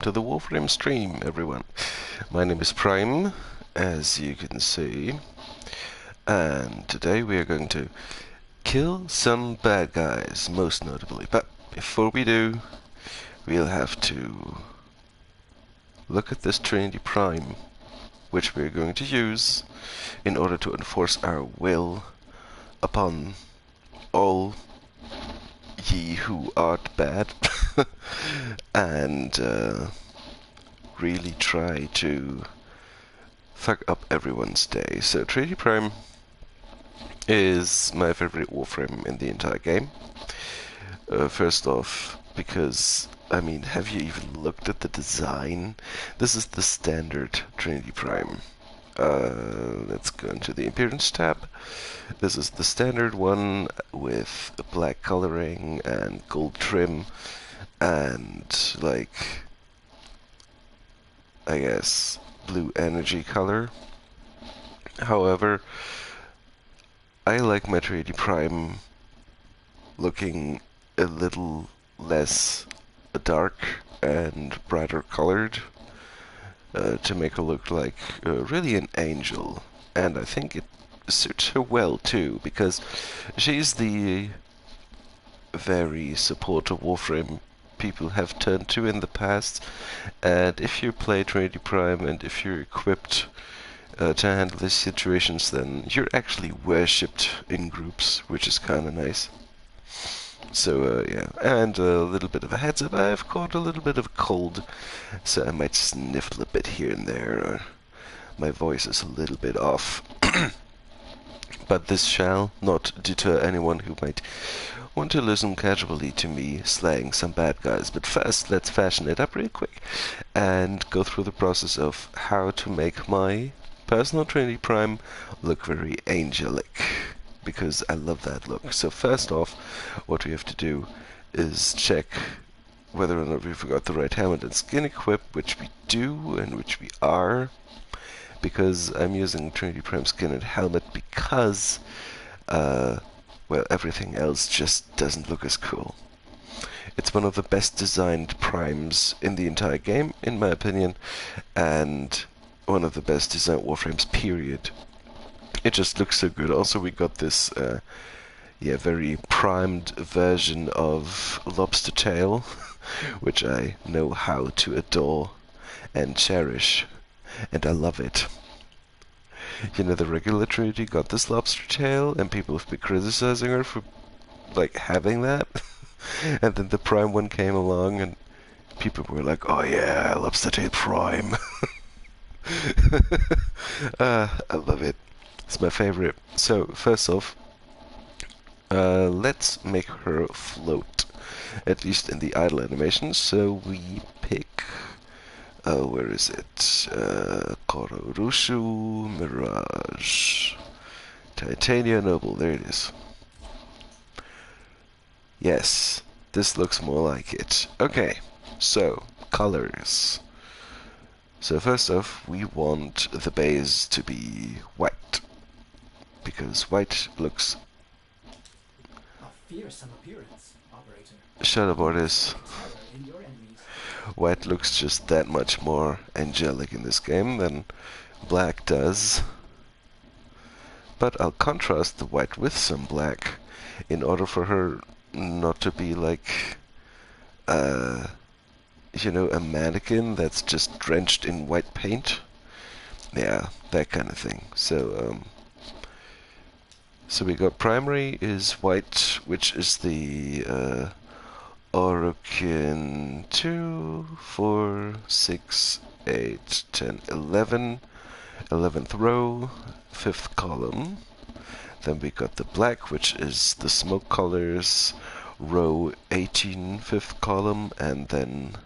to the Warframe stream, everyone. My name is Prime, as you can see, and today we are going to kill some bad guys, most notably. But before we do, we'll have to look at this Trinity Prime, which we're going to use in order to enforce our will upon all ye who art bad, and really try to fuck up everyone's day. So Trinity Prime is my favorite Warframe in the entire game. First off, because, I mean, have you even looked at the design? This is the standard Trinity Prime. Let's go into the Appearance tab. This is the standard one with black coloring and gold trim and, like, I guess, blue energy color. However, I like my Trinity Prime looking a little less dark and brighter colored to make her look like really an angel. And I think it suits her well too, because she's the very supportive Warframe people have turned to in the past, and if you play Trinity Prime and if you're equipped to handle these situations, then you're actually worshipped in groups, which is kind of nice. So yeah, and a little bit of a heads up, I've caught a little bit of a cold, so I might sniffle a bit here and there, or my voice is a little bit off. But this shall not deter anyone who might want to listen casually to me slaying some bad guys. But first, let's fashion it up real quick and go through the process of how to make my personal Trinity Prime look very angelic, because I love that look. So first off, what we have to do is check whether or not we've got the right helmet and skin equip, which we do and which we are, because I'm using Trinity Prime skin and helmet because well, everything else just doesn't look as cool. It's one of the best designed primes in the entire game, in my opinion, and one of the best designed Warframes, period. It just looks so good. Also, we got this, very primed version of Lobster Tail, which I know how to adore and cherish, and I love it. You know, the regular Trinity got this lobster tail, and people have been criticizing her for, like, having that. And then the Prime one came along, and people were like, oh yeah, lobster tail Prime. I love it. It's my favorite. So, first off, let's make her float, at least in the idle animation. So we pick... where is it? Kororushu Mirage. Titania Noble, there it is. Yes, this looks more like it. Okay, so, colors. So first off, we want the base to be white, because white looks... A fearsome appearance, operator. Shut up, Ordis. White looks just that much more angelic in this game than black does. But I'll contrast the white with some black in order for her not to be like, you know, a mannequin that's just drenched in white paint. Yeah, that kind of thing. So we got primary is white, which is the Orokin 2, 4, 6, 8, 10, 11, 11th row, 5th column. Then we got the black, which is the smoke colors, row 18, 5th column, and then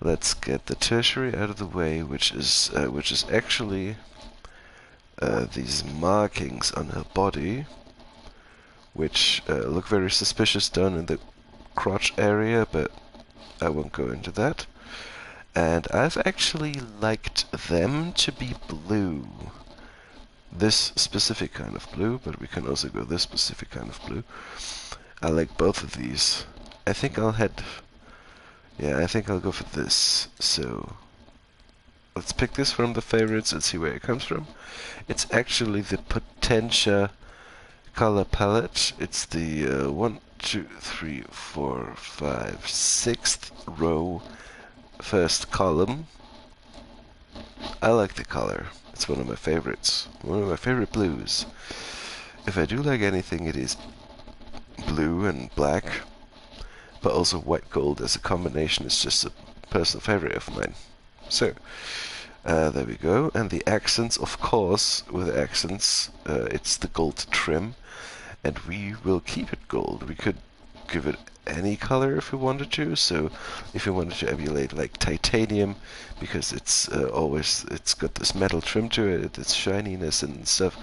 let's get the tertiary out of the way, which is actually these markings on her body, which look very suspicious down in the crotch area, but I won't go into that. And I've actually liked them to be blue. This specific kind of blue, but we can also go this specific kind of blue. I like both of these. I think I'll head Yeah, I think I'll go for this. So let's pick this from the favorites and see where it comes from. It's actually the Potentia color palette. It's the 1, 2, 3, 4, 5, 6th row, first column. I like the color. It's one of my favorites. One of my favorite blues. If I do like anything, it is blue and black, but also white gold as a combination is just a personal favorite of mine. So, there we go. And the accents, of course, with accents, it's the gold trim, and we will keep it gold. We could give it any color if we wanted to. So if we wanted to emulate like titanium, because it's it's got this metal trim to it, its shininess and stuff,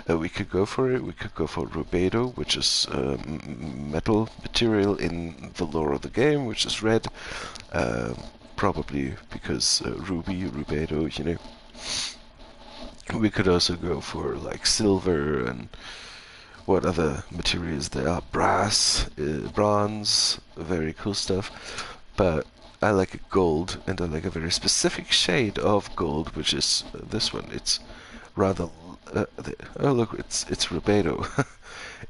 we could go for it. We could go for rubedo, which is metal material in the lore of the game, which is red. Probably because rubedo, you know. We could also go for like silver and what other materials there are. Brass, bronze, very cool stuff. But I like a gold, and I like a very specific shade of gold, which is this one. It's rather... oh look, it's rubedo.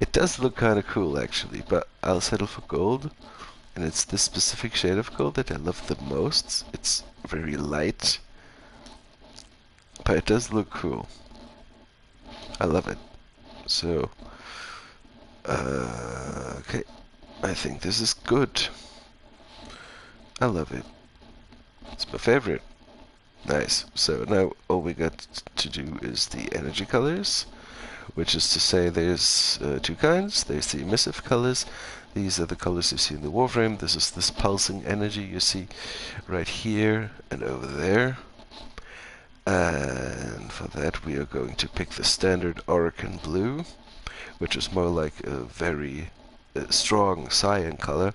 It does look kind of cool actually, but I'll settle for gold. And it's this specific shade of gold that I love the most. It's very light, but it does look cool. I love it. So, okay, I think this is good. I love it. It's my favorite. Nice. So now all we got to do is the energy colors, which is to say there's two kinds. There's the emissive colors. These are the colors you see in the Warframe. This is this pulsing energy you see right here and over there. And for that we are going to pick the standard Orokin blue, which is more like a very strong cyan color,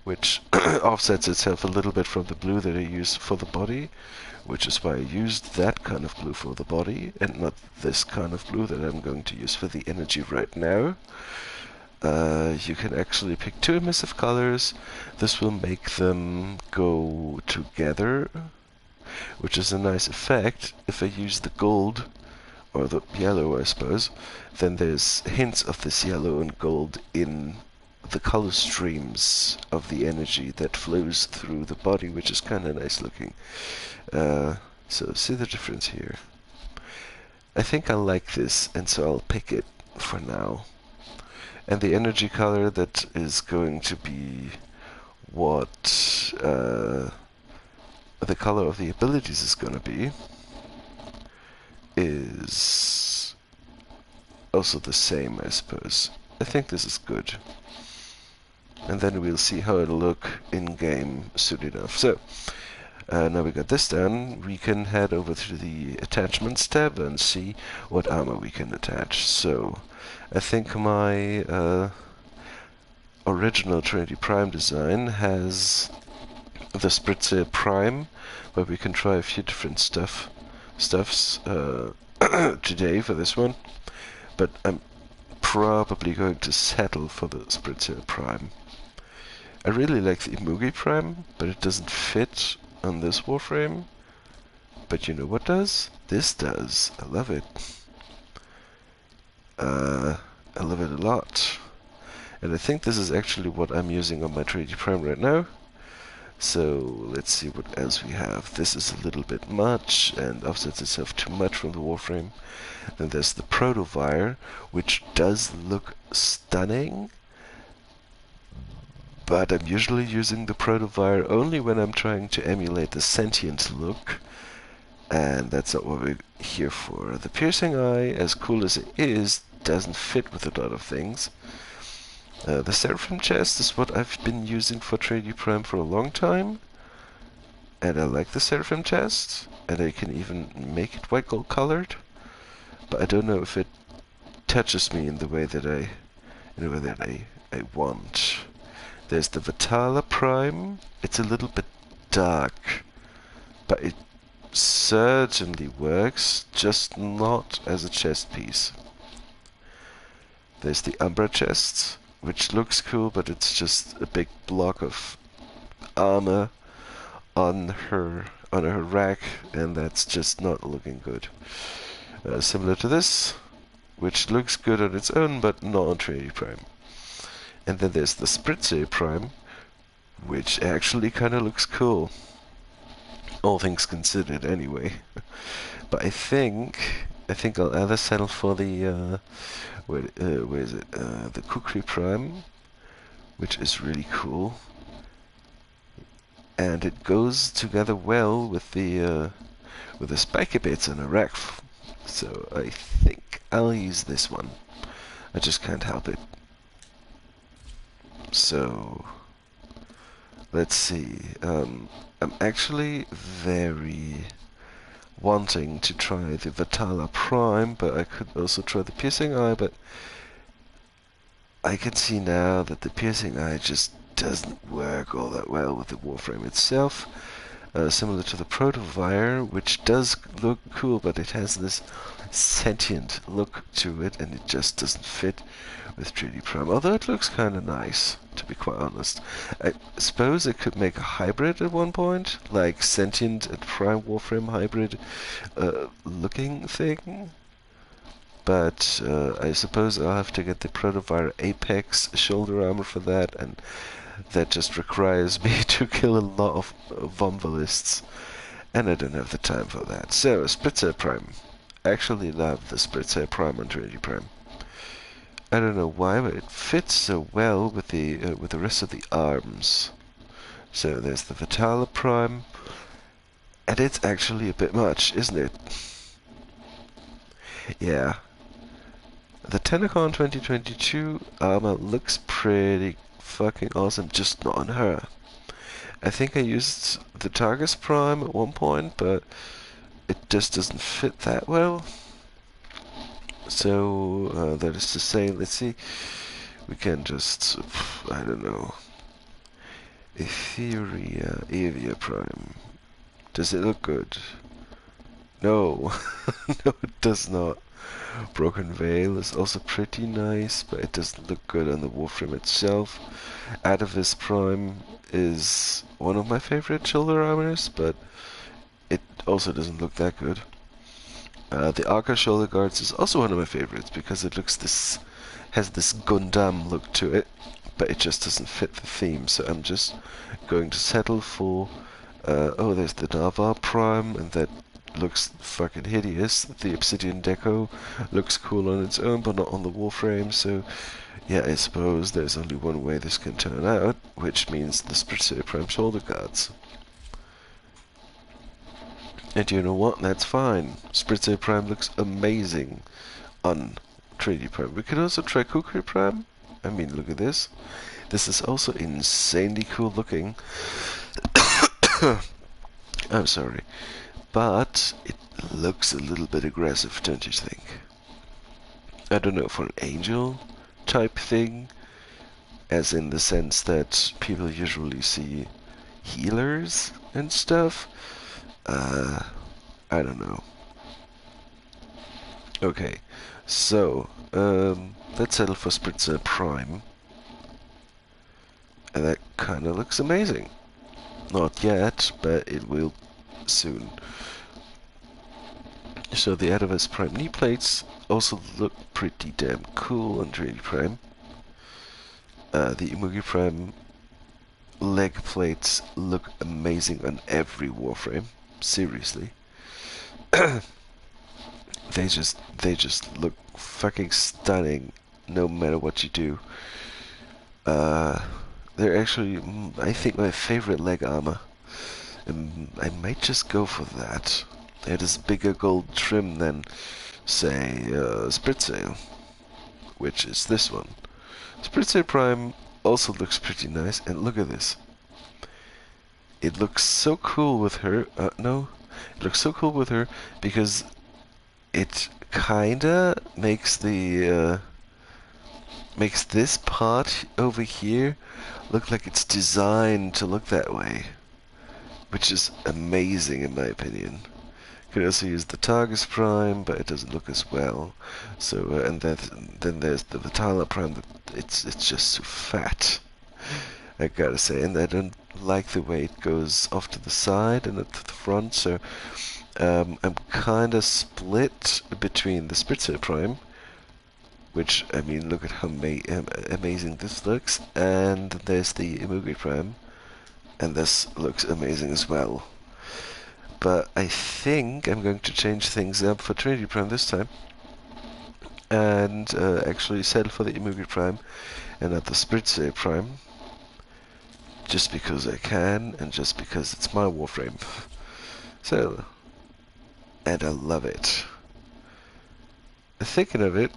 which offsets itself a little bit from the blue that I use for the body, which is why I used that kind of blue for the body and not this kind of blue that I'm going to use for the energy right now. You can actually pick two emissive colors. This will make them go together, which is a nice effect. If I use the gold, or the yellow I suppose, then there's hints of this yellow and gold in the color streams of the energy that flows through the body, which is kind of nice looking. So see the difference here. I think I like this, and so I'll pick it for now. And the energy color that is going to be what the color of the abilities is going to be is also the same, I suppose. I think this is good. And then we'll see how it'll look in-game soon enough. So, now we got this done, we can head over to the attachments tab and see what armor we can attach. So, I think my original Trinity Prime design has the Spritzer Prime, where we can try a few different stuffs today for this one. But I'm probably going to settle for the Spritzer Prime. I really like the Imugi Prime, but it doesn't fit on this Warframe. But you know what does? This does. I love it. I love it a lot. And I think this is actually what I'm using on my 3D Prime right now. So let's see what else we have. This is a little bit much and offsets itself too much from the Warframe. Then there's the Protovire, which does look stunning. But I'm usually using the Protovire only when I'm trying to emulate the sentient look. And that's not what we're here for. The Piercing Eye, as cool as it is, doesn't fit with a lot of things. The Seraphim Chest is what I've been using for 3D Prime for a long time. And I like the Seraphim Chest. And I can even make it white gold colored. But I don't know if it touches me in the way that I want. There's the Vitala Prime. It's a little bit dark, but it certainly works, just not as a chest piece. There's the Umbra chest, which looks cool, but it's just a big block of armor, on her rack, and that's just not looking good. Similar to this, which looks good on its own, but not on Trinity Prime. And then there's the Spritzer Prime, which actually kind of looks cool. All things considered, anyway. But I think I'll either settle for the where is it? The Kukri Prime, which is really cool, and it goes together well with the spiky bits and a rack. So I think I'll use this one. I just can't help it. So let's see. I'm actually very wanting to try the Vatala Prime, but I could also try the Piercing Eye, but I can see now that the Piercing Eye just doesn't work all that well with the Warframe itself. Similar to the Protovire, which does look cool, but it has this sentient look to it, and it just doesn't fit with 3D Prime. Although it looks kind of nice, to be quite honest. I suppose it could make a hybrid at one point, like sentient and Prime Warframe hybrid looking thing. But I suppose I'll have to get the Protovire Apex shoulder armor for that, and that just requires me to kill a lot of Vomvalists, and I don't have the time for that. So, Spritzer Prime. I actually love the Spritzer Prime on Trinity Prime. I don't know why, but it fits so well with the rest of the arms. So there's the Vitala Prime, and it's actually a bit much, isn't it? Yeah. The Tenacon 2022 armor looks pretty fucking awesome, just not on her. I think I used the Targus Prime at one point, but it just doesn't fit that well. So, that is to say, let's see, we can just, I don't know, Etheria, Avia Prime. Does it look good? No, no it does not. Broken Veil is also pretty nice, but it doesn't look good on the Warframe itself. Atavis Prime is one of my favorite shoulder armors, but it also doesn't look that good. The Arca Shoulder Guards is also one of my favorites because it has this Gundam look to it, but it just doesn't fit the theme. So I'm just going to settle for. Oh, there's the Navar Prime, and that looks fucking hideous. The Obsidian Deco looks cool on its own, but not on the Warframe. So yeah, I suppose there's only one way this can turn out, which means the Spritzer Prime Shoulder Guards. And you know what? That's fine. Spritzer Prime looks amazing on 3D Prime. We could also try Kukri Prime. I mean, look at this. This is also insanely cool looking. I'm sorry. But it looks a little bit aggressive, don't you think? I don't know, for an angel type thing, as in the sense that people usually see healers and stuff. I don't know. Okay, so, let's settle for Spritzer Prime. And that kinda looks amazing. Not yet, but it will soon. So the Atavis Prime knee plates also look pretty damn cool on 3D Prime. The Imugi Prime leg plates look amazing on every Warframe. Seriously. they just look fucking stunning no matter what you do. They're actually, I think, my favorite leg armor. And I might just go for that. It is bigger gold trim than, say, Spritsail, which is this one. Spritsail Prime also looks pretty nice, and look at this. It looks so cool with her. No, it looks so cool with her because it kinda makes makes this part over here look like it's designed to look that way, which is amazing in my opinion. Could also use the Targus Prime, but it doesn't look as well. So, and then there's the Vitala Prime. It's just so fat. I gotta say, and I don't like the way it goes off to the side and at the front, so I'm kinda split between the Spritzer Prime, which, I mean, look at how amazing this looks, and there's the Imugi Prime, and this looks amazing as well. But I think I'm going to change things up for Trinity Prime this time, and actually settle for the Imugi Prime and not the Spritzer Prime, just because I can, and just because it's my Warframe. So, and I love it. Thinking of it,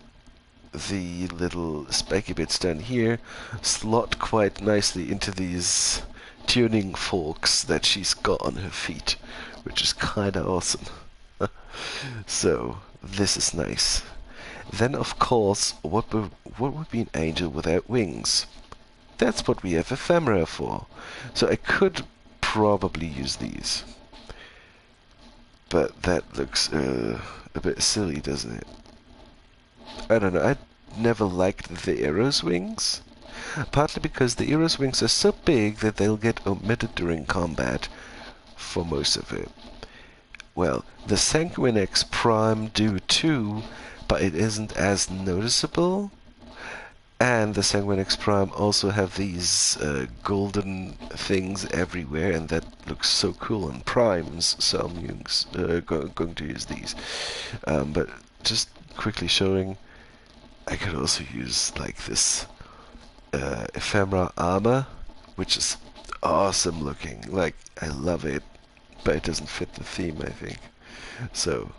the little spiky bits down here slot quite nicely into these tuning forks that she's got on her feet, which is kinda awesome. So, this is nice. Then, of course, what would be an angel without wings? That's what we have ephemera for. So I could probably use these. But that looks a bit silly, doesn't it? I don't know. I never liked the Eros wings. Partly because the Eros wings are so big that they'll get omitted during combat for most of it. Well, the Sanguine X Prime do too, but it isn't as noticeable. And the Sanguine X Prime also have these golden things everywhere, and that looks so cool on Primes, so I'm going to use these. But just quickly showing, I could also use like this ephemera armor, which is awesome looking. Like, I love it, but it doesn't fit the theme, I think. So,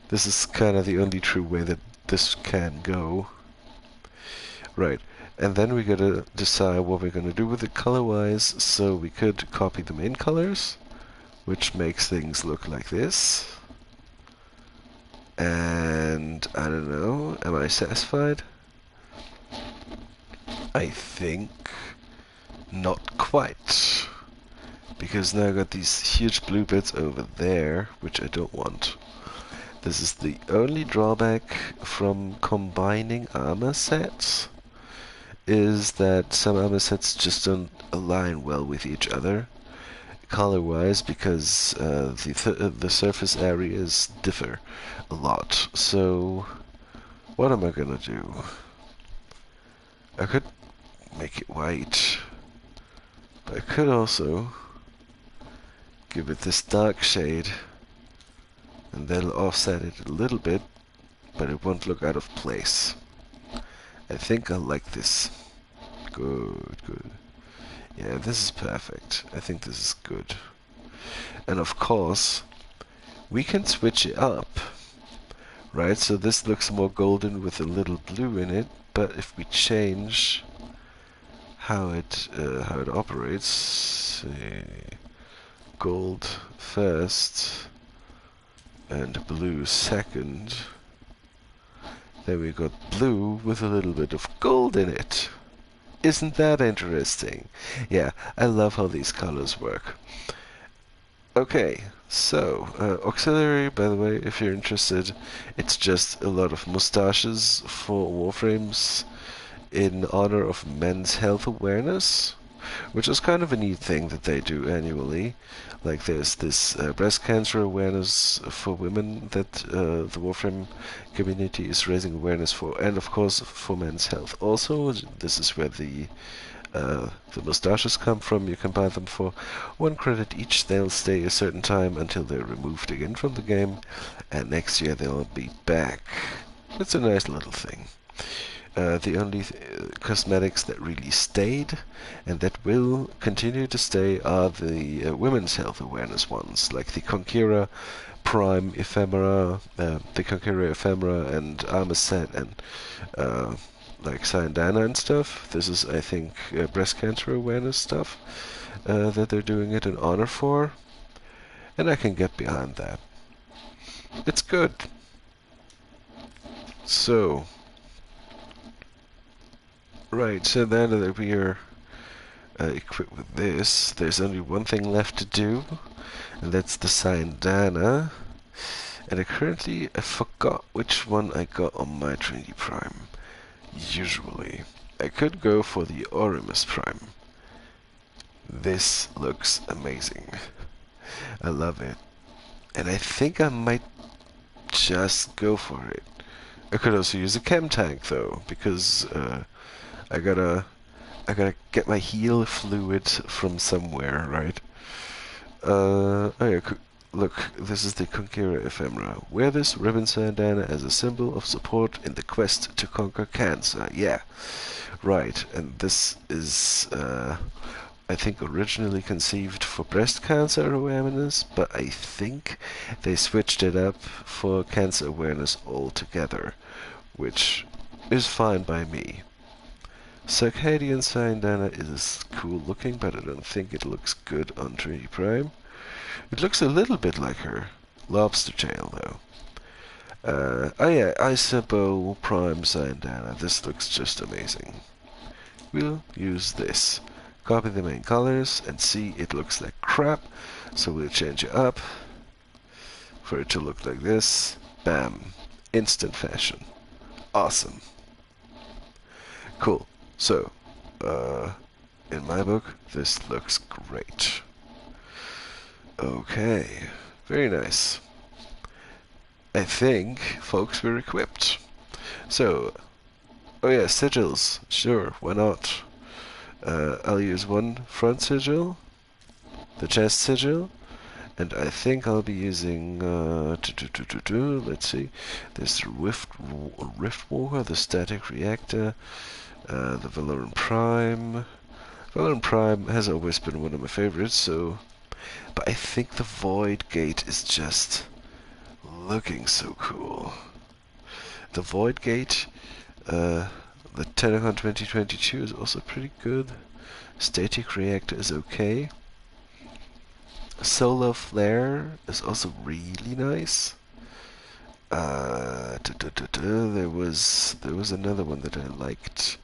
this is kind of the only true way that this can go. Right, and then we gotta decide what we're gonna do with it color-wise, so we could copy the main colors, which makes things look like this. And, I don't know, am I satisfied? I think not quite. Because now I've got these huge blue bits over there, which I don't want. This is the only drawback from combining armor sets, is that some armor sets just don't align well with each other color-wise, because the surface areas differ a lot. So what am I gonna do? I could make it white, but I could also give it this dark shade, and that'll offset it a little bit, but it won't look out of place. I think I like this. Good, good. Yeah, this is perfect. I think this is good. And of course, we can switch it up, right? So this looks more golden with a little blue in it, but if we change how it operates, gold first and blue second, then we got blue with a little bit of gold in it. Isn't that interesting? Yeah, I love how these colors work. Okay, so, auxiliary, by the way, if you're interested, it's just a lot of mustaches for Warframes in honor of Men's Health Awareness, which is kind of a neat thing that they do annually. Like, there's this breast cancer awareness for women that the Warframe community is raising awareness for, and of course for men's health. Also, this is where the mustaches come from. You can buy them for 1 credit each. They'll stay a certain time until they're removed again from the game, and next year they'll be back. It's a nice little thing. The only cosmetics that really stayed and that will continue to stay are the women's health awareness ones, like the Conqueror Prime Ephemera, the Conqueror Ephemera and Armor Set, and like Sayandana and stuff. This is, I think, breast cancer awareness stuff that they're doing it in honor for, and I can get behind that. It's good. So, right, so now that we are equipped with this, there's only one thing left to do, and that's the Sayandana. And I forgot which one I got on my Trinity Prime. Usually, I could go for the Orimus Prime, This looks amazing. I love it. And I think I might just go for it. I could also use a chem tank though, because I gotta get my heal fluid from somewhere, right? Oh yeah, look, this is the Conqueror ephemera. Wear this ribbon bandana as a symbol of support in the quest to conquer cancer. Yeah, right. And this is, I think, originally conceived for breast cancer awareness, but I think they switched it up for cancer awareness altogether, which is fine by me. Circadian Bandana is cool looking, but I don't think it looks good on Trinity Prime. It looks a little bit like her lobster tail, though. Oh yeah, Isabo Prime Bandana. This looks just amazing. We'll use this. Copy the main colors and see it looks like crap, so we'll change it up for it to look like this. Bam. Instant fashion. Awesome. Cool. So, in my book, this looks great. Okay. Very nice. I think, folks, we're equipped. So, oh yeah, sigils. Sure, why not? I'll use one front sigil, the chest sigil, and I think I'll be using, let's see, there's the Rift Walker, the Static Reactor, the Valorant Prime. Valorant Prime has always been one of my favorites, so, but I think the Void Gate is just looking so cool. The Void Gate, the Telecon 2022 is also pretty good. Static Reactor is okay. Solar Flare is also really nice. There was another one that I liked,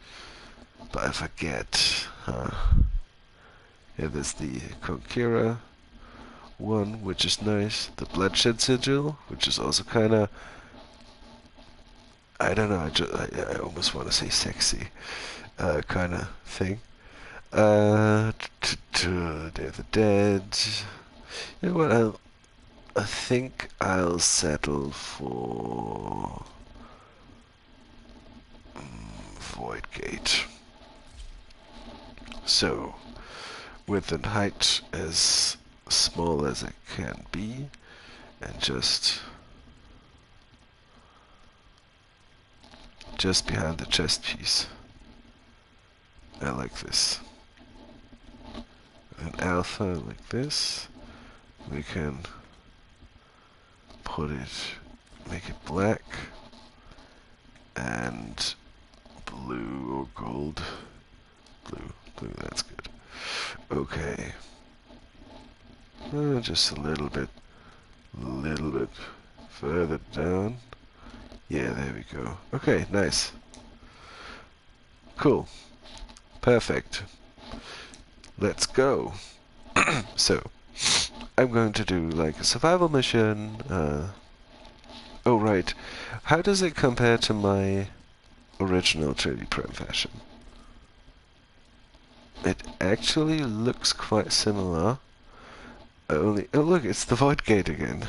but I forget. Yeah, there's the Conqueror one, which is nice. The Bloodshed Sigil, which is also kind of, I don't know. I almost want to say sexy, kind of thing. Day of the Dead. You know what? I think I'll settle for Void Gate. So, width and height as small as it can be, and just behind the chest piece. I like this. An alpha like this. We can put it, make it black and blue or gold. Blue, that's good. Okay. Just a little bit further down. Yeah, there we go. Okay, nice. Cool. Perfect. Let's go. So, I'm going to do like a survival mission. Oh, right. How does it compare to my original 3D Prime fashion? It actually looks quite similar. Only, oh look, it's the Void Gate again.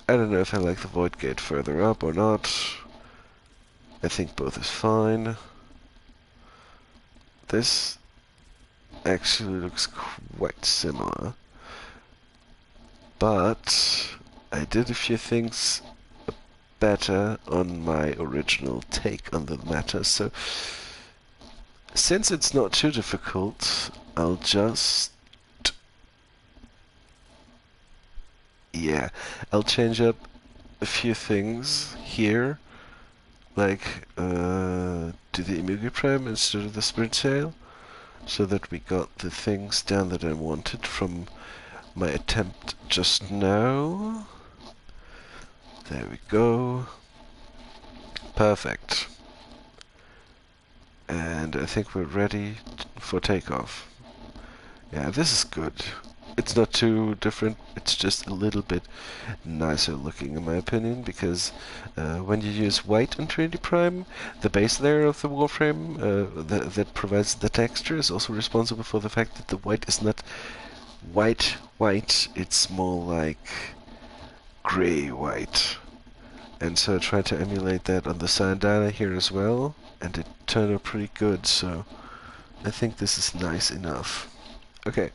I don't know if I like the Void Gate further up or not. I think both is fine. This actually looks quite similar. But I did a few things better on my original take on the matter, so since it's not too difficult, I'll just... yeah, I'll change up a few things here, like do the Imugi Prime instead of the Sprint Tail, so that we got the things down that I wanted from my attempt just now. There we go. Perfect. And I think we're ready for takeoff. Yeah, this is good. It's not too different. It's just a little bit nicer looking, in my opinion, because when you use white on Trinity Prime, the base layer of the Warframe that provides the texture is also responsible for the fact that the white is not white. It's more like gray white. And so I tried to emulate that on the Sandana here as well, and it turned out pretty good, so I think this is nice enough. Okay.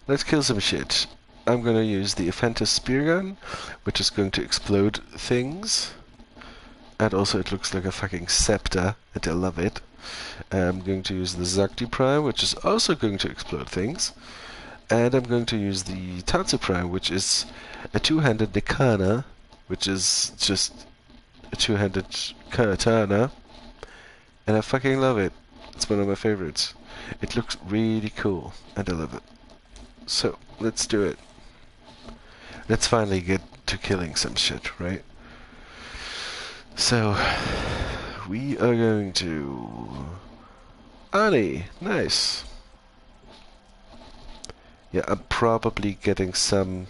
Let's kill some shit. I'm gonna use the Aphentus spear gun, which is going to explode things. And also it looks like a fucking scepter, and I love it. I'm going to use the Zakti Prime, which is also going to explode things. And I'm going to use the Tatsu Prime, which is a two-handed Nikana, which is just a two-handed katana. And I fucking love it. It's one of my favorites. It looks really cool, and I love it. So, let's do it. Let's finally get to killing some shit, right? So, we are going to... Ani! Nice! Yeah, I'm probably getting someone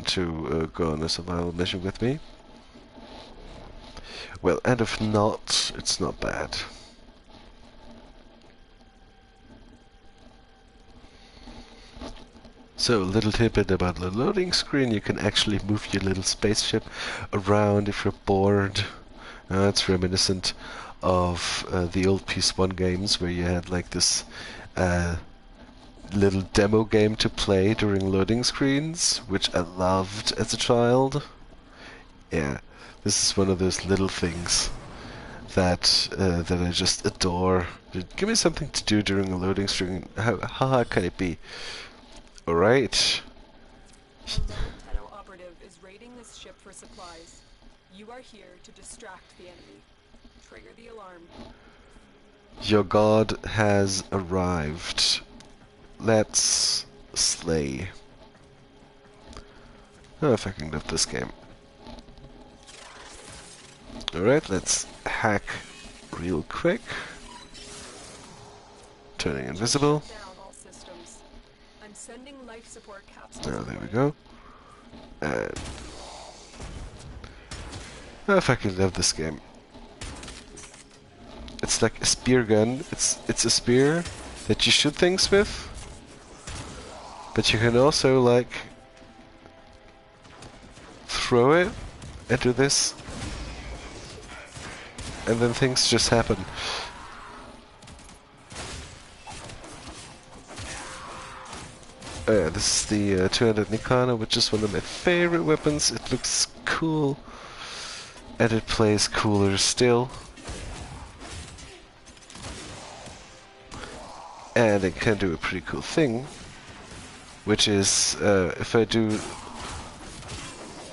to go on a survival mission with me. Well, and if not, it's not bad. So, a little tidbit about the loading screen, you can actually move your little spaceship around if you're bored. It's reminiscent of the old PS1 games where you had like this little demo game to play during loading screens, which I loved as a child. Yeah, this is one of those little things that that I just adore. Give me something to do during a loading screen. How hard can it be? Alright. The lone Tenno operative is raiding this ship for supplies. You are here to distract the enemy. Trigger the alarm. Your god has arrived. Let's slay. Oh, I fucking love this game. Alright, let's hack real quick. Turning invisible. Down all systems. I'm sending life support capsules. Oh, there we go. And I fucking love this game. It's like a spear gun. It's a spear that you shoot things with, but you can also like throw it and do this, and then things just happen. Oh yeah, this is the 200 Nikana, which is one of my favorite weapons. It looks cool, and it plays cooler still. And it can do a pretty cool thing, which is if I do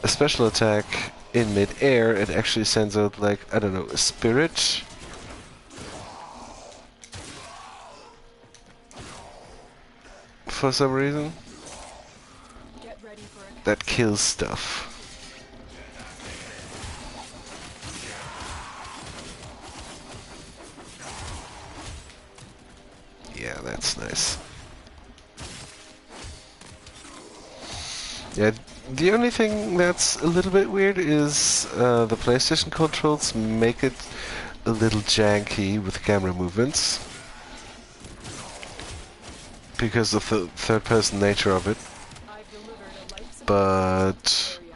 a special attack in mid-air, it actually sends out, like, I don't know, a spirit. For some reason. Get ready for a That kills stuff. Yeah, that's nice. Yeah, the only thing that's a little bit weird is the PlayStation controls make it a little janky with camera movements because of the third-person nature of it, I've delivered a life support but area.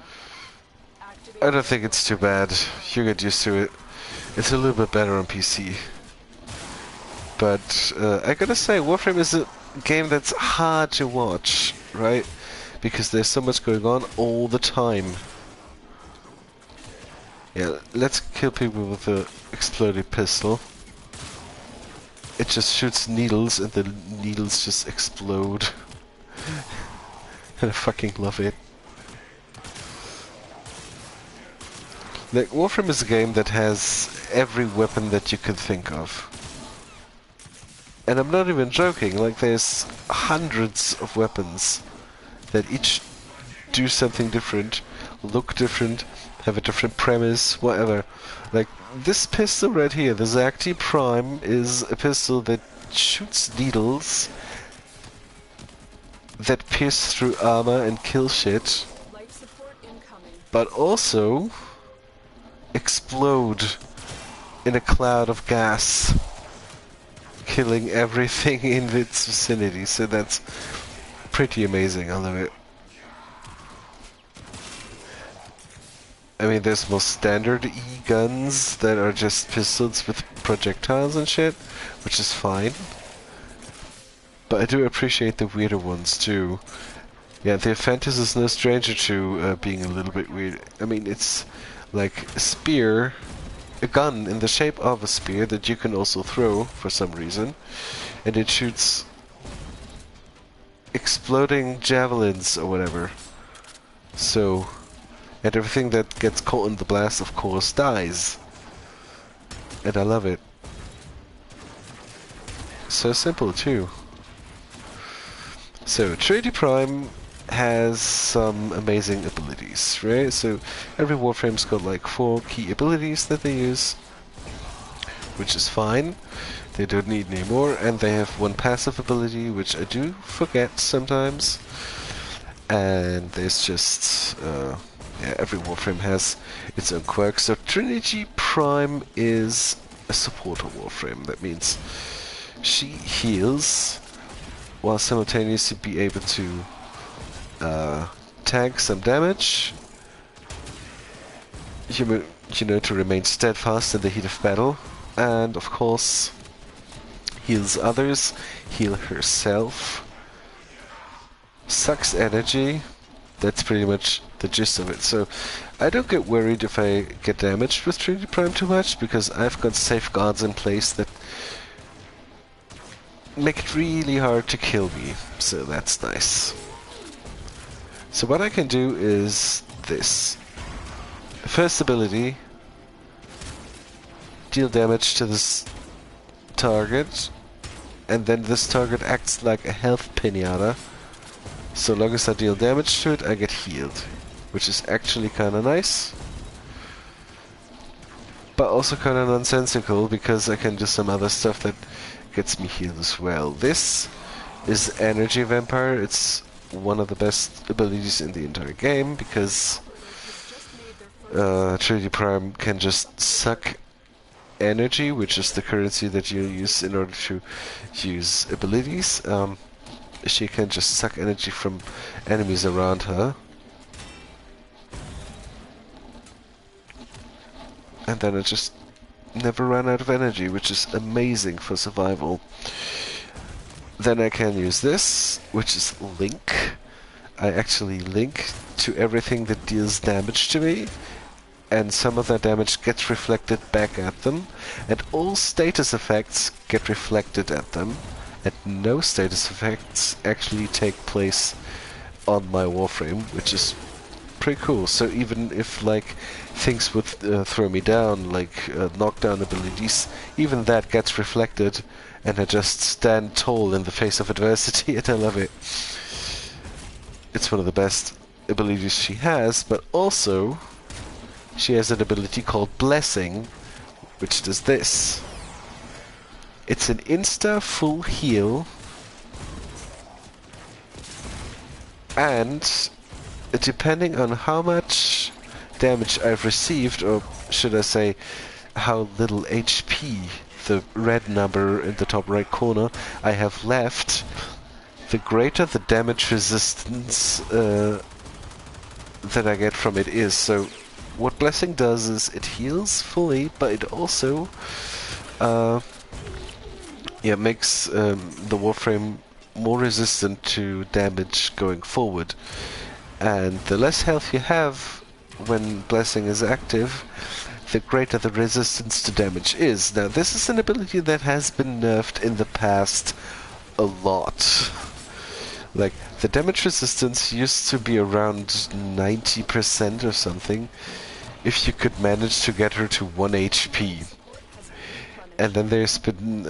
Activate I don't think it's too bad. You get used to it. It's a little bit better on PC. But I gotta say, Warframe is a game that's hard to watch, right? Because there's so much going on all the time. Yeah, let's kill people with the exploded pistol. It just shoots needles and the needles just explode. And I fucking love it. Like, Warframe is a game that has every weapon that you could think of. And I'm not even joking, like there's hundreds of weapons that each do something different, look different, have a different premise, whatever. Like, this pistol right here, the Zacti Prime, is a pistol that shoots needles that pierce through armor and kill shit, Life support incoming. but also explode in a cloud of gas, killing everything in its vicinity. So that's pretty amazing. I love it. I mean, there's more standard E-guns that are just pistols with projectiles and shit, which is fine. But I do appreciate the weirder ones too. Yeah, the Aphantis is no stranger to being a little bit weird. I mean, it's like a spear, a gun in the shape of a spear that you can also throw for some reason, and it shoots exploding javelins or whatever. So, and everything that gets caught in the blast, of course, dies. And I love it. So simple too. So, Trinity Prime has some amazing abilities, right? So, every Warframe's got like 4 key abilities that they use, which is fine. They don't need any more, and they have 1 passive ability, which I do forget sometimes. And there's just, yeah, every Warframe has its own quirks. So, Trinity Prime is a supporter Warframe. That means she heals while simultaneously be able to tank some damage, you know, to remain steadfast in the heat of battle, and of course heals others, heal herself, sucks energy. That's pretty much the gist of it. So I don't get worried if I get damaged with Trinity Prime too much, because I've got safeguards in place that make it really hard to kill me, so that's nice. So what I can do is this. First ability, deal damage to this target, and then this target acts like a health pinata. So long as I deal damage to it, I get healed, which is actually kinda nice. But also kinda nonsensical, because I can do some other stuff that gets me healed as well. This is Energy Vampire. It's one of the best abilities in the entire game, because Trinity Prime can just suck energy, which is the currency that you use in order to use abilities. She can just suck energy from enemies around her. And then I just never run out of energy, which is amazing for survival. Then I can use this, which is Link. I actually link to everything that deals damage to me, and some of that damage gets reflected back at them, and all status effects get reflected at them, and no status effects actually take place on my Warframe, which is pretty cool. So even if like things would throw me down, like knockdown abilities, even that gets reflected, and I just stand tall in the face of adversity, and I love it. It's one of the best abilities she has, but also she has an ability called Blessing, which does this. It's an insta full heal, and depending on how much damage I've received, or should I say how little HP, the red number in the top right corner, I have left, the greater the damage resistance that I get from it is. So what Blessing does is it heals fully, but it also makes the Warframe more resistant to damage going forward. And the less health you have when Blessing is active, the greater the resistance to damage is. Now, this is an ability that has been nerfed in the past a lot. Like, the damage resistance used to be around 90% or something, if you could manage to get her to 1 HP. And then there's been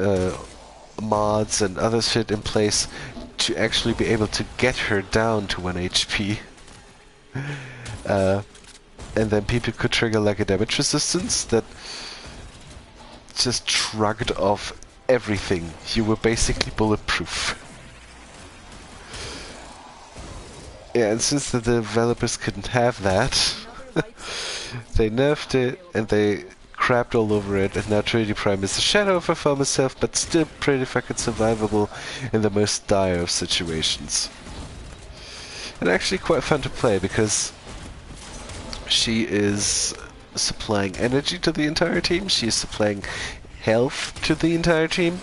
mods and other shit in place to actually be able to get her down to 1 HP. And then people could trigger like a damage resistance that just shrugged off everything. You were basically bulletproof. Yeah, and since the developers couldn't have that, Another life they nerfed it and they crapped all over it, and now Trinity Prime is a shadow of her former self, but still pretty fucking survivable in the most dire of situations. And actually quite fun to play because she is supplying energy to the entire team, she is supplying health to the entire team,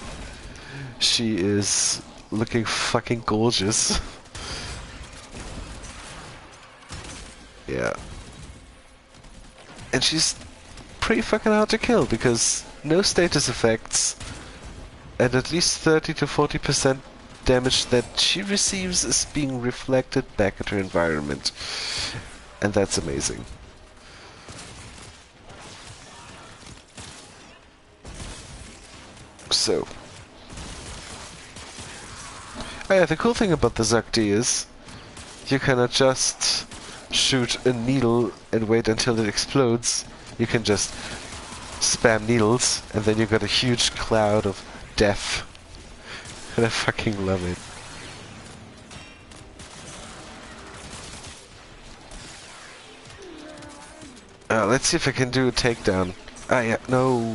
she is looking fucking gorgeous. Yeah. And she's pretty fucking hard to kill because no status effects and at least 30 to 40% damage that she receives is being reflected back at her environment. And that's amazing. So. Oh yeah, the cool thing about the Zakti is you cannot just shoot a needle and wait until it explodes. You can just spam needles and then you got a huge cloud of death. And I fucking love it. Let's see if I can do a takedown. Ah yeah, no.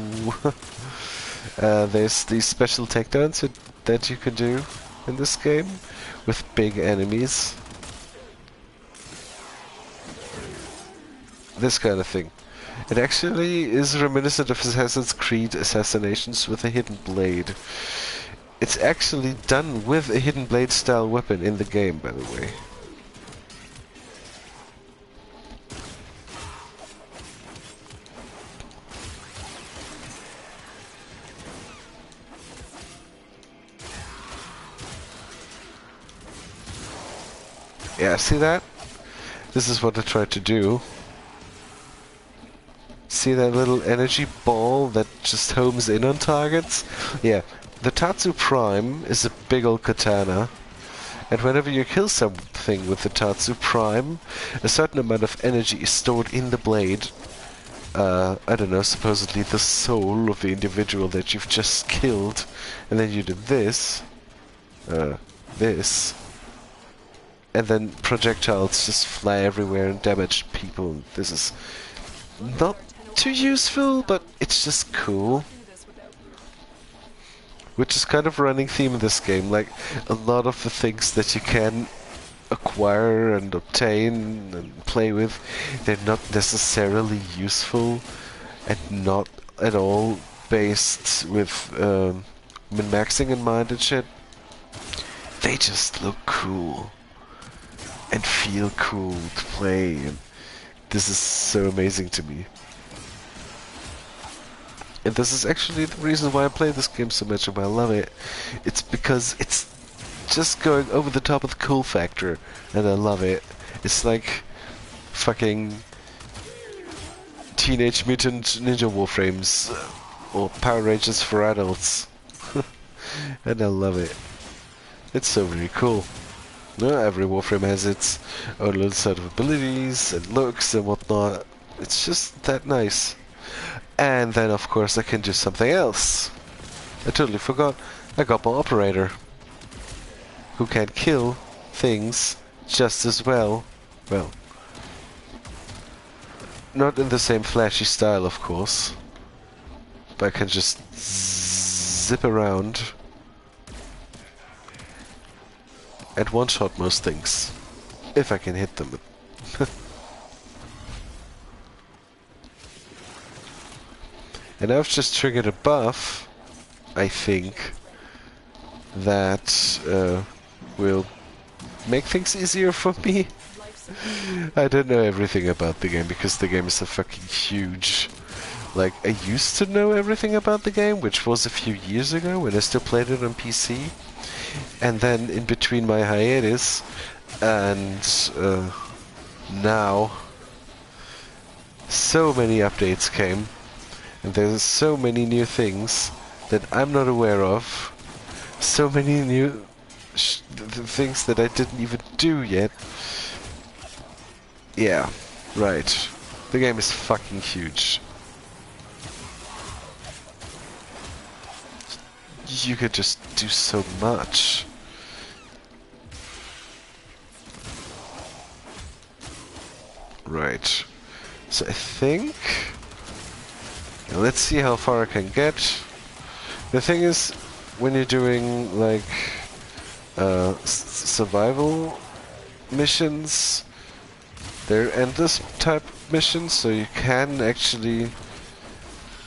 There's these special takedowns that you can do in this game with big enemies. This kind of thing. It actually is reminiscent of Assassin's Creed assassinations with a hidden blade. It's actually done with a hidden blade style weapon in the game, by the way. Yeah, see that? This is what I tried to do. See that little energy ball that just homes in on targets? Yeah, the Tatsu Prime is a big old katana, and whenever you kill something with the Tatsu Prime, a certain amount of energy is stored in the blade. I don't know, supposedly the soul of the individual that you've just killed, and then you do this, this, and then projectiles just fly everywhere and damage people. This is not too useful, but it's just cool. Which is kind of a running theme in this game, like a lot of the things that you can acquire and obtain and play with, they're not necessarily useful and not at all based with min-maxing in mind and shit. They just look cool and feel cool to play, and this is so amazing to me. And this is actually the reason why I play this game so much and why I love it. It's because it's just going over the top of the cool factor, and I love it. It's like fucking Teenage Mutant Ninja Warframes or Power Rangers for adults. And I love it. It's so very cool. Every Warframe has its own little set of abilities and looks and whatnot. It's just that nice. And then of course I can do something else. I totally forgot. I got my operator, who can kill things just as well. Well, not in the same flashy style, of course, but I can just zip around and one-shot most things, if I can hit them. And I've just triggered a buff, I think, that will make things easier for me. I don't know everything about the game because the game is so fucking huge. Like, I used to know everything about the game, which was a few years ago when I still played it on PC. And then in between my hiatus and now, so many updates came. And there's so many new things that I'm not aware of. So many new things that I didn't even do yet. Yeah, right. The game is fucking huge. you could just do so much. Right. So I think... let's see how far I can get. The thing is, when you're doing, like, survival missions, they're endless type missions, so you can actually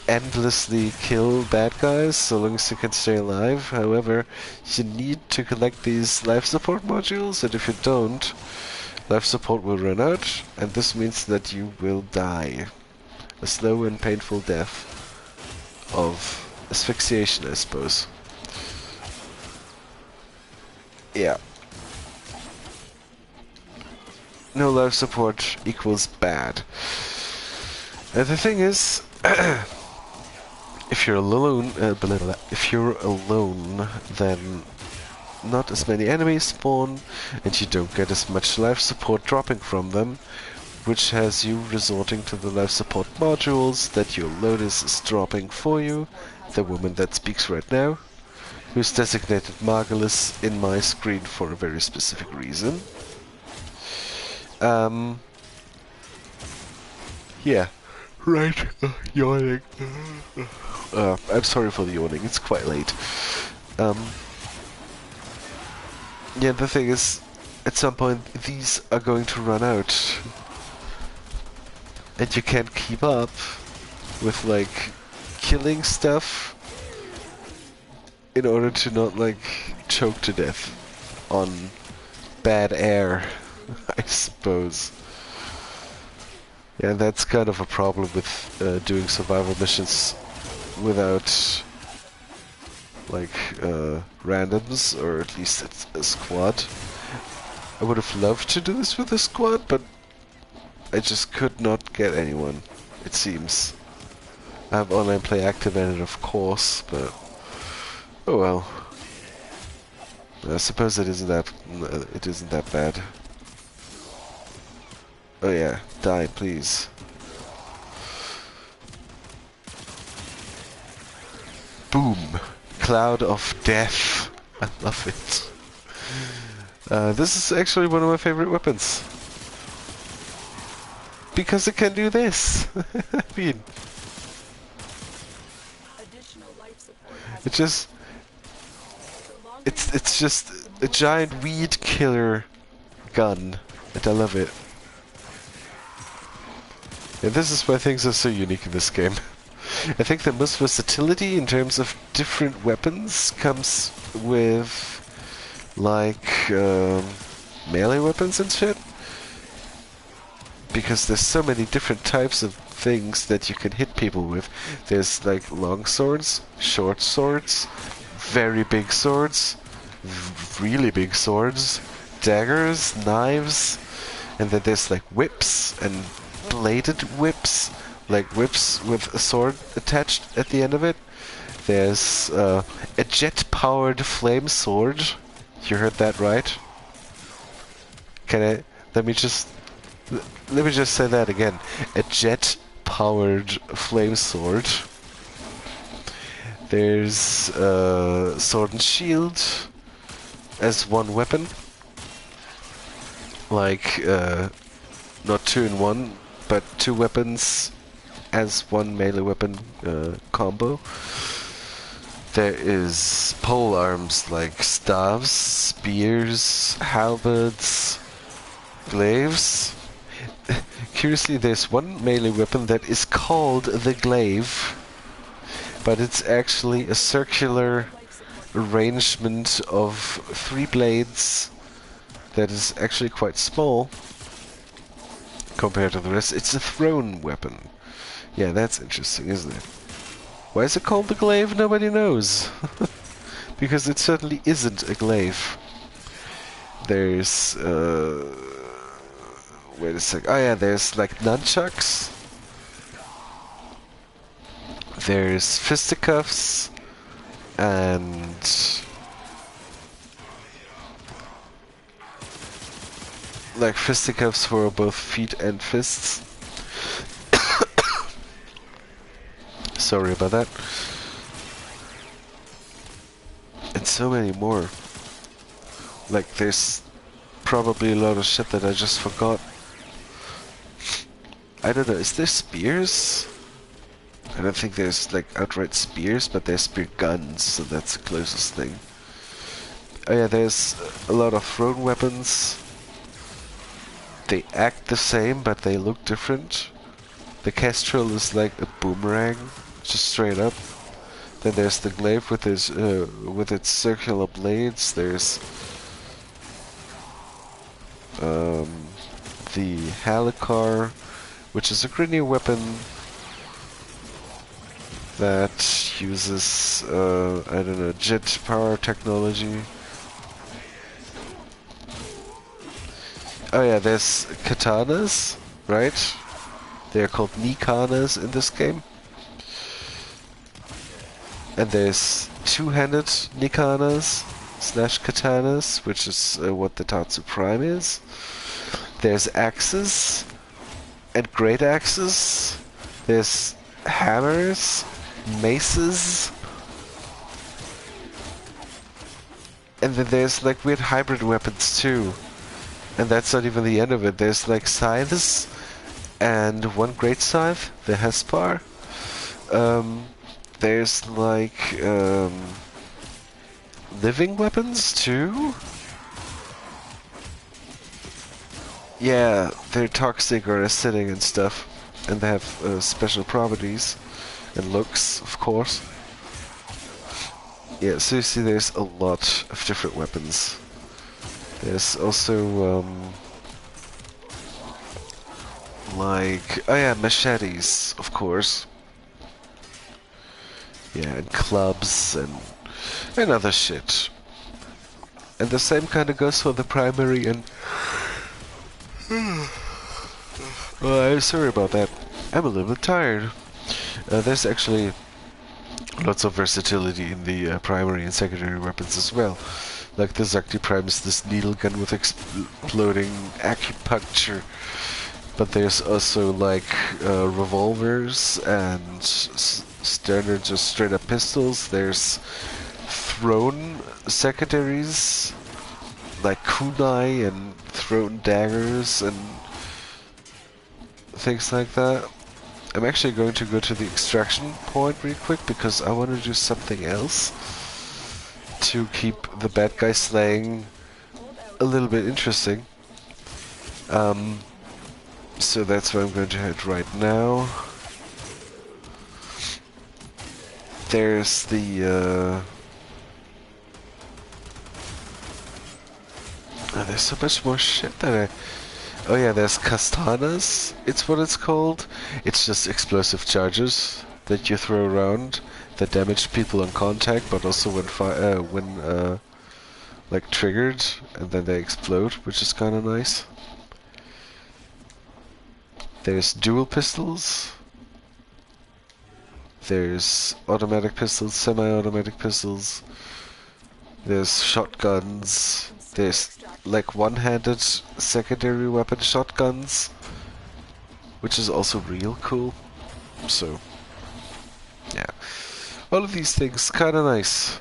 endlessly kill bad guys so long as you can stay alive. However, you need to collect these life support modules, and if you don't, life support will run out, and this means that you will die. A slow and painful death of asphyxiation, I suppose. Yeah. No life support equals bad. And the thing is, if you're alone, then not as many enemies spawn, and you don't get as much life support dropping from them, which has you resorting to the life support modules that your Lotus is dropping for you, the woman that speaks right now, who's designated Margulis in my screen for a very specific reason. Yeah. Right. Yawning. I'm sorry for the yawning, it's quite late. Yeah, the thing is, at some point, these are going to run out. And you can't keep up with, like, killing stuff in order to not, like, choke to death on bad air, I suppose. Yeah, that's kind of a problem with doing survival missions without, like, randoms, or at least a squad. I would have loved to do this with a squad, but I just could not get anyone, it seems. I have online play activated, of course, but oh well. I suppose it isn't that bad. Oh yeah, die, please. Boom! Cloud of Death. I love it. This is actually one of my favorite weapons. Because it can do this. I mean, it's just a giant weed killer gun, and I love it. And this is why things are so unique in this game. I think the most versatility in terms of different weapons comes with, like, melee weapons and shit. Because there's so many different types of things that you can hit people with. There's, like, long swords, short swords, very big swords, really big swords, daggers, knives, and then there's, like, whips and bladed whips, like whips with a sword attached at the end of it. There's a jet-powered flame sword. You heard that right? Let me just say that again. A jet-powered flame sword. There's sword and shield as one weapon. Like, not two in one, but two weapons as one melee weapon combo. There is pole arms like staves, spears, halberds, glaives. Curiously, there's one melee weapon that is called the glaive, but it's actually a circular arrangement of 3 blades that is actually quite small compared to the rest. It's a thrown weapon. Yeah, that's interesting, isn't it? Why is it called the glaive? Nobody knows. Because it certainly isn't a glaive. There's, wait a sec. Oh yeah, there's like nunchucks. There's fisticuffs. And like fisticuffs for both feet and fists. Sorry about that. so many more. Like, there's probably a lot of shit that I just forgot. I don't know, is there spears? I don't think there's like outright spears, but there's spear guns, so that's the closest thing. Oh yeah, there's a lot of thrown weapons. They act the same, but they look different. The Kestrel is like a boomerang, just straight up. Then there's the glaive with its circular blades. There's the Halicar, which is a grenade weapon that uses I don't know, jet power technology. Oh yeah, there's katanas, right? They're called nikanas in this game. And there's two-handed nikanas slash katanas, which is what the Tatsu Prime is. There's axes and great axes. There's hammers, maces, and then there's like weird hybrid weapons too. And that's not even the end of it. There's like scythes and one great scythe, the Hespar. There's like living weapons too. Yeah, they're toxic or acidic and stuff, and they have special properties and looks, of course. Yeah, so you see there's a lot of different weapons. There's also like, oh yeah, machetes, of course. Yeah, and clubs and other shit. And the same kind of goes for the primary and... Well, I'm sorry about that. I'm a little bit tired. There's actually lots of versatility in the primary and secondary weapons as well. Like the Zakti Prime is this needle gun with exploding acupuncture. But there's also like revolvers and standard just straight up pistols. There's thrown secondaries like kunai and thrown daggers and things like that. I'm actually going to go to the extraction point real quick because I want to do something else to keep the bad guy slaying a little bit interesting. So that's where I'm going to head right now. There's the oh, there's so much more shit that oh yeah, there's kastanas, it's what it's called. It's just explosive charges that you throw around that damage people on contact, but also when like triggered, and then they explode, which is kind of nice. There's dual pistols. There's automatic pistols, semi-automatic pistols. There's shotguns. There's like one-handed secondary weapon shotguns, which is also real cool. So, yeah. All of these things kind of nice.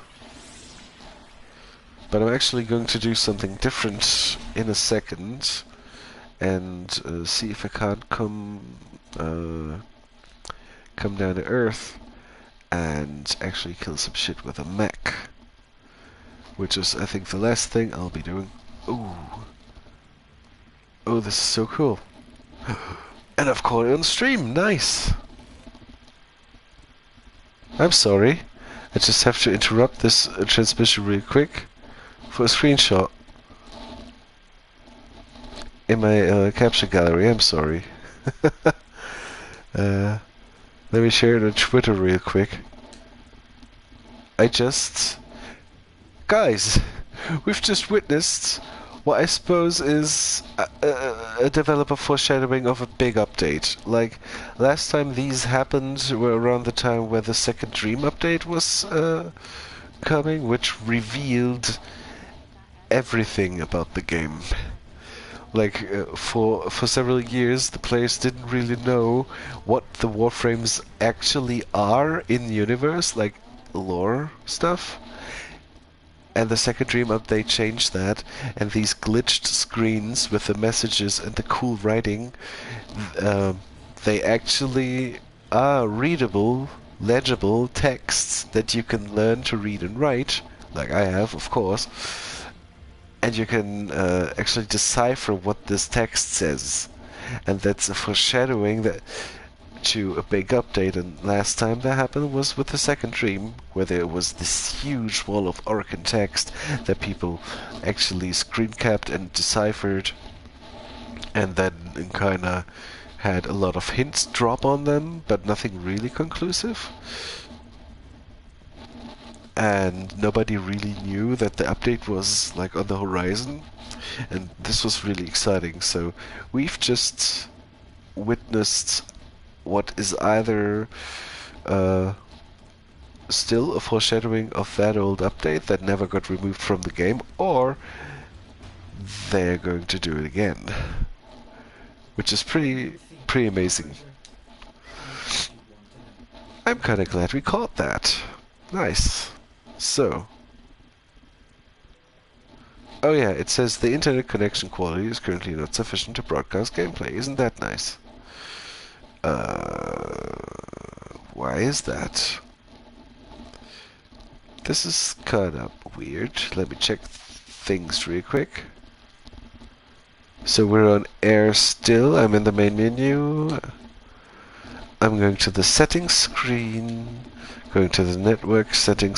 But I'm actually going to do something different in a second. And see if I can't come down to Earth and actually kill some shit with a mech. Which is, I think, the last thing I'll be doing. Ooh. Oh, this is so cool. And I've caught it on stream. Nice. I'm sorry. I just have to interrupt this transmission real quick for a screenshot. In my capture gallery, I'm sorry. Let me share it on Twitter real quick. Guys, we've just witnessed what I suppose is a developer foreshadowing of a big update. Like, last time these happened were around the time where the second Dream update was coming, which revealed everything about the game. Like, for several years, the players didn't really know what the Warframes actually are in the universe, like lore stuff. And the second Dream update changed that, and these glitched screens with the messages and the cool writing, um, they actually are readable, legible texts that you can learn to read and write, like I have, of course, and you can actually decipher what this text says. And that's a foreshadowing that to a big update, and last time that happened was with the second Dream, where there was this huge wall of Orcan text that people actually screen capped and deciphered, and then kinda had a lot of hints drop on them, but nothing really conclusive. And nobody really knew that the update was like on the horizon, and this was really exciting. So we've just witnessed what is either still a foreshadowing of that old update that never got removed from the game, or they're going to do it again, which is pretty amazing. I'm kind of glad we caught that. Nice. So, oh yeah, it says the internet connection quality is currently not sufficient to broadcast gameplay. Isn't that nice? Why is that? This is kind of weird. Let me check things real quick. So we're on air still. I'm in the main menu. I'm going to the settings screen, going to the network settings